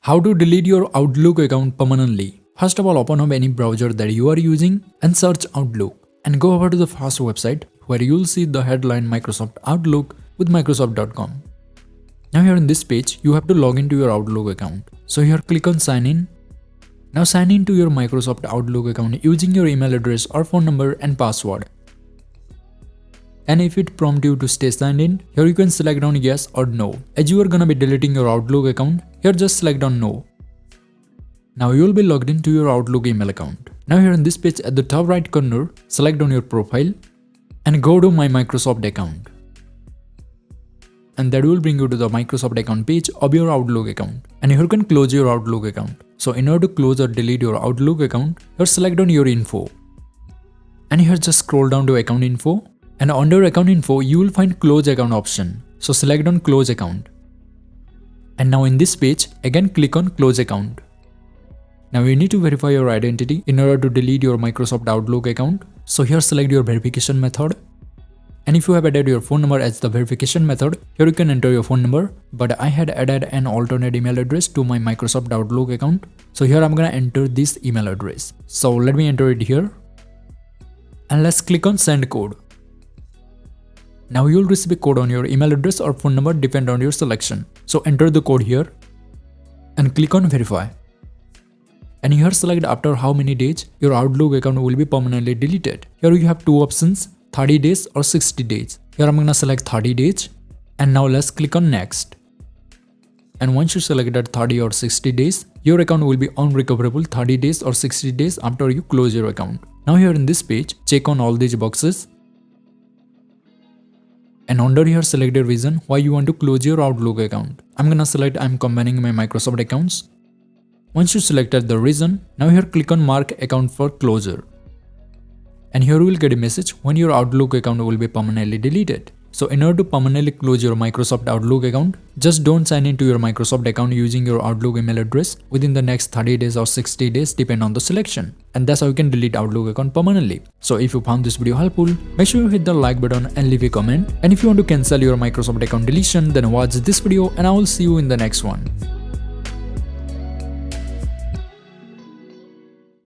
How to delete your Outlook account permanently. First of all, open up any browser that you are using and search Outlook and go over to the first website where you'll see the headline Microsoft Outlook with Microsoft.com. Now here in this page, you have to log into your Outlook account. So here click on sign in. Now sign in to your Microsoft Outlook account using your email address or phone number and password. And if it prompts you to stay signed in, here you can select on yes or no. As you are gonna be deleting your Outlook account, here just select on no. Now you will be logged into your Outlook email account. Now here in this page at the top right corner, select on your profile and go to my Microsoft account. And that will bring you to the Microsoft account page of your Outlook account. And here you can close your Outlook account. So in order to close or delete your Outlook account, here select on your info. And here just scroll down to account info. And under account info, you will find close account option. So select on close account. And now in this page, again click on close account. Now you need to verify your identity in order to delete your Microsoft Outlook account. So here select your verification method. And if you have added your phone number as the verification method, here you can enter your phone number. But I had added an alternate email address to my Microsoft Outlook account. So here I'm gonna enter this email address. So let me enter it here. And let's click on send code. Now you will receive a code on your email address or phone number depend on your selection. So enter the code here and click on verify. And here select after how many days your Outlook account will be permanently deleted. Here you have two options, 30 days or 60 days. Here I'm gonna select 30 days and now let's click on next. And once you select that 30 or 60 days, your account will be unrecoverable 30 days or 60 days after you close your account. Now here in this page, check on all these boxes. And under here select the reason why you want to close your Outlook account. I'm gonna select I'm combining my Microsoft accounts. Once you selected the reason, now here click on mark account for closure. And here you will get a message when your Outlook account will be permanently deleted. So in order to permanently close your Microsoft Outlook account, just don't sign into your Microsoft account using your Outlook email address within the next 30 days or 60 days depend on the selection. And that's how you can delete Outlook account permanently. So if you found this video helpful, make sure you hit the like button and leave a comment. And if you want to cancel your Microsoft account deletion, then watch this video and I will see you in the next one.